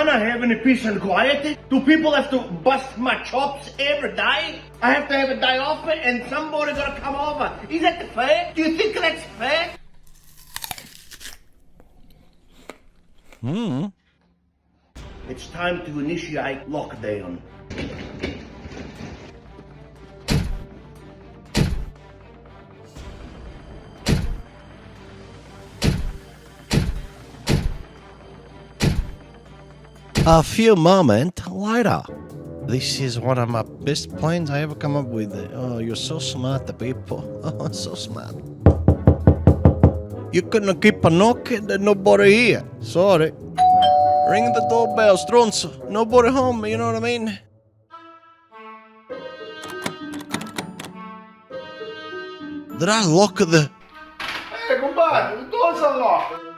I have any peace and quiet? Do people have to bust my chops every day? I have to have a day off and somebody gotta come over. Is that fair? Do you think that's fair? It's time to initiate lockdown. A few moments later. This is one of my best plans I ever come up with. Oh, you're so smart, the people. Oh, so smart. You couldn't keep a knocking, there's nobody here. Sorry. Ring the doorbell, Stronzo. Nobody home, you know what I mean? Did I lock the... Compadre, il tuo salotto.